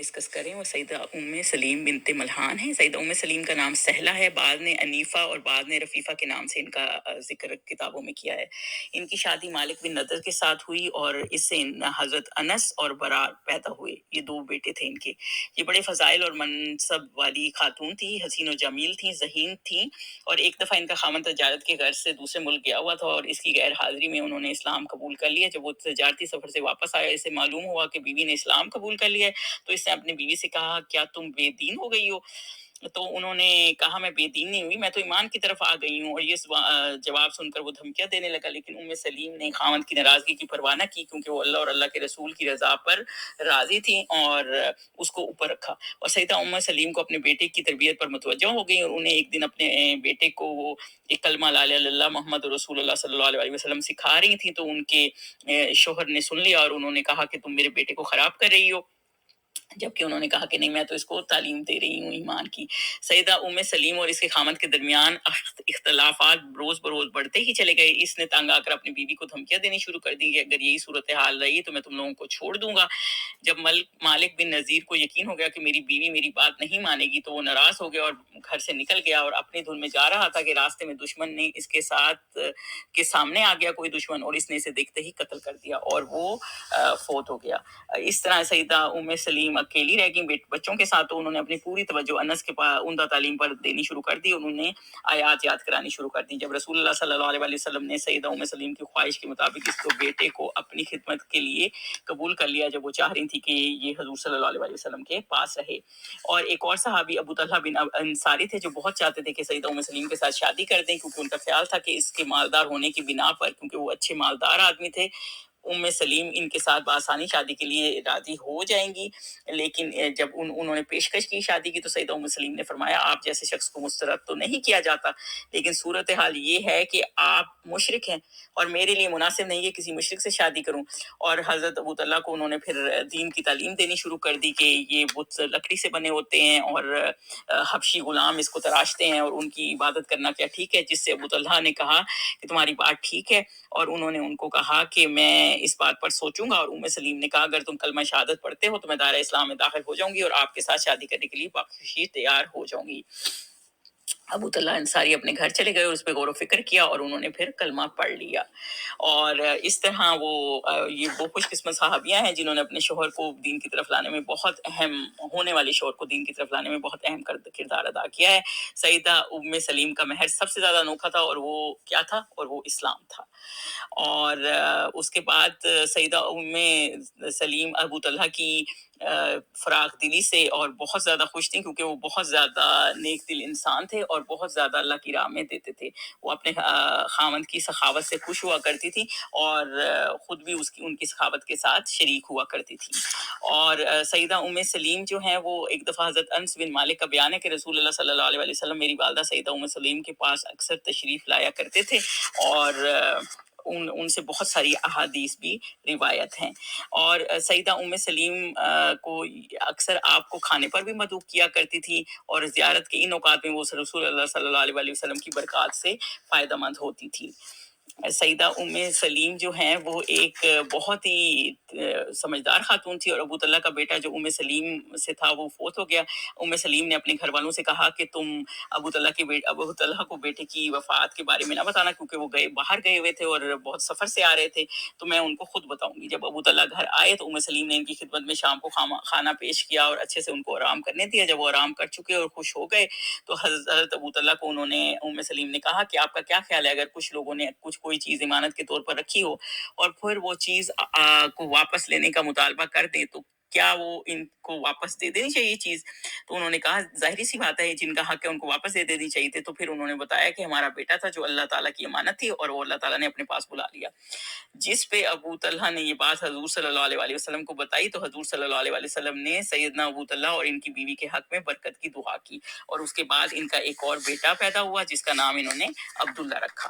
Discuss کریں وہ سیدہ سلیم بنت ملحان ہے۔ سیدہ سلیم کا نام سہلہ ہے، بعد نے انیفہ اور بعد نے رفیفہ کے نام سے ان کا ذکر کتابوں میں کیا ہے۔ ان کی شادی مالک بن نضر کے ساتھ ہوئی اور اس سے حضرت انس اور برا پیدا ہوئے، یہ 2 بیٹے تھے ان کے۔ یہ بڑے فضائل اور منصب والی خاتون تھی، حسین و جمیل تھیں، ذہین تھیں، اور ایک دفعہ ان کا خاوند تجارت کے غرض سے دوسرے ملک گیا ہوا تھا اور اس کی غیر حاضری میں انہوں نے اسلام قبول کر لیا۔ جب وہ تجارتی سفر سے واپس آیا، اسے معلوم ہوا کہ بیوی نے اسلام قبول کر لیا ہے، تو اس نے اپنی بیوی سے کہا کیا تم بے دین ہو گئی ہو؟ تو انہوں نے کہا میں بے دین نہیں ہوئی، میں تو ایمان کی طرف آ گئی ہوں۔ اور یہ جواب سن کر وہ دھمکیاں دینے لگا، لیکن سلیم نے خاوند کی ناراضگی کی پرواہ نہ کی، کیونکہ وہ اللہ اور اللہ کے رسول کی رضا پر راضی تھی اور اس کو اوپر رکھا۔ اور سیدہ سلیم کو اپنے بیٹے کی تربیت پر متوجہ ہو گئی، اور انہیں ایک دن اپنے بیٹے کو وہ ایک کلمہ لا الہ الا اللہ محمد رسول اللہ صلی اللہ علیہ وسلم سکھا رہی تھیں، تو ان کے شوہر نے سن لیا اور انہوں نے کہا کہ تم میرے بیٹے کو خراب کر رہی ہو، جبکہ انہوں نے کہا کہ نہیں، میں تو اس کو تعلیم دے رہی ہوں ایمان کی۔ سیدہ سلیم اور اس کے خامند کے درمیان اختلافات روز بروز بڑھتے ہی چلے گئے۔ اس نے تنگ آ کر اپنی بیوی کو دھمکیاں دینی شروع کر دی کہ اگر یہی صورتحال رہی تو میں تم لوگوں کو چھوڑ دوں گا۔ جب مالک بن نذیر کو یقین ہو گیا کہ میری بیوی میری بات نہیں مانے گی، تو وہ ناراض ہو گیا اور گھر سے نکل گیا، اور اپنی دھن میں جا رہا تھا کہ راستے میں دشمن نے اس کے ساتھ کے سامنے آ گیا کوئی دشمن، اور اس نے اسے دیکھتے ہی قتل کر دیا اور وہ فوت ہو گیا۔ اس طرح سیدہ سلیم اکیلی رہ گئیں بچوں کے ساتھ، تو انہوں نے اپنی پوری توجہ انس کے عمدہ تعلیم پر دینی شروع کر دی، انہوں نے آیات یاد کرانی شروع کر دی۔ جب رسول اللہ صلی اللہ علیہ وسلم نے سیدہ سلیم کی خواہش کے مطابق اس کو بیٹے کو اپنی خدمت کے لیے قبول کر لیا، جب وہ چاہ رہی تھی کہ یہ حضور صلی اللہ علیہ وسلم کے پاس رہے۔ اور ایک اور صحابی ابو طلحہ بن انصاری تھے، جو بہت چاہتے تھے کہ سیدہ سلیم کے ساتھ شادی کر دیں، کیونکہ ان کا خیال تھا کہ اس کے مالدار ہونے کی بنا پر، کیونکہ وہ اچھے مالدار آدمی تھے، سلیم ان کے ساتھ بآسانی شادی کے لیے راضی ہو جائیں گی۔ لیکن جب انہوں نے پیشکش کی شادی کی، تو سیدہ سلیم نے فرمایا آپ جیسے شخص کو مسترد تو نہیں کیا جاتا، لیکن صورتحال یہ ہے کہ آپ مشرک ہیں اور میرے لیے مناسب نہیں ہے کسی مشرک سے شادی کروں۔ اور حضرت ابو طلحہ کو انہوں نے پھر دین کی تعلیم دینی شروع کر دی کہ یہ بت لکڑی سے بنے ہوتے ہیں اور حبشی غلام اس کو تراشتے ہیں، اور ان کی عبادت کرنا کیا ٹھیک ہے؟ جس سے ابو طلحہ نے کہا کہ تمہاری بات ٹھیک ہے، اور انہوں نے ان کو کہا کہ میں اس بات پر سوچوں گا۔ اور سلیم نے کہا اگر تم کلمہ شہادت پڑھتے ہو تو میں دائرہ اسلام میں داخل ہو جاؤں گی اور آپ کے ساتھ شادی کرنے کے لیے بخشی تیار ہو جاؤں گی۔ ابو طلحہ انصاری اپنے گھر چلے گئے اور اس پہ غور و فکر کیا، اور انہوں نے پھر کلمہ پڑھ لیا۔ اور اس طرح یہ وہ خوش قسمت صحابیاں ہیں جنہوں نے اپنے شوہر کو دین کی طرف لانے میں بہت اہم ہونے والے شوہر کو دین کی طرف لانے میں بہت اہم کردار ادا کیا ہے۔ سیدہ سلیم کا مہر سب سے زیادہ انوکھا تھا، اور وہ کیا تھا؟ اور وہ اسلام تھا۔ اور اس کے بعد سیدہ سلیم ابو طلحہ کی فراخ دلی سے اور بہت زیادہ خوش تھیں، کیونکہ وہ بہت زیادہ نیک دل انسان تھے اور بہت زیادہ اللہ کی راہ میں دیتے تھے۔ وہ اپنے خاوند کی سخاوت سے خوش ہوا کرتی تھی، اور خود بھی ان کی سخاوت کے ساتھ شریک ہوا کرتی تھی۔ اور سیدہ سلیم جو ہیں، وہ ایک دفعہ حضرت انس بن مالک کا بیان ہے کہ رسول اللہ صلی اللہ علیہ وسلم میری والدہ سیدہ سلیم کے پاس اکثر تشریف لایا کرتے تھے، اور ان سے بہت ساری احادیث بھی روایت ہیں۔ اور سیدہ سلیم کو اکثر آپ کو کھانے پر بھی مدعو کیا کرتی تھی، اور زیارت کے ان اوقات میں وہ رسول اللہ صلی اللہ علیہ وسلم کی برکات سے فائدہ مند ہوتی تھی۔ سیدہ سلیم جو ہیں، وہ ایک بہت ہی سمجھدار خاتون تھی، اور ابو طلحہ کا بیٹا جو سلیم سے تھا وہ فوت ہو گیا۔ سلیم نے اپنے گھر والوں سے کہا کہ تم ابو طلحہ کو بیٹے کی وفات کے بارے میں نہ بتانا، کیونکہ وہ باہر گئے ہوئے تھے اور بہت سفر سے آ رہے تھے، تو میں ان کو خود بتاؤں گی۔ جب ابو طلحہ گھر آئے تو سلیم نے ان کی خدمت میں شام کو کھانا پیش کیا اور اچھے سے ان کو آرام کرنے دیا۔ جب وہ آرام کر چکے اور خوش ہو گئے، تو حضرت ابو طلحہ کو انہوں نے سلیم نے کہا کہ آپ کا کیا خیال ہے اگر کچھ لوگوں نے کوئی چیز ضمانت کے طور پر رکھی ہو اور پھر وہ چیز کو واپس لینے کا مطالبہ کر دیں، تو کیا وہ ان کو واپس دے دینی چاہیے چیز؟ تو انہوں نے کہا ظاہری سی بات ہے، جن کا حق ہے ان کو واپس دے دینی چاہیے تھی۔ تو پھر انہوں نے بتایا کہ ہمارا بیٹا تھا جو اللہ تعالیٰ کی امانت تھی، اور وہ اللہ تعالیٰ نے اپنے پاس بلا لیا۔ جس پہ ابو طلحہ نے یہ بات حضور صلی اللہ علیہ وسلم کو بتائی، تو حضور صلی اللہ علیہ وسلم نے سیدنا ابو طلحہ اور ان کی بیوی کے حق میں برکت کی دعا کی، اور اس کے بعد ان کا ایک اور بیٹا پیدا ہوا جس کا نام انہوں نے عبداللہ رکھا۔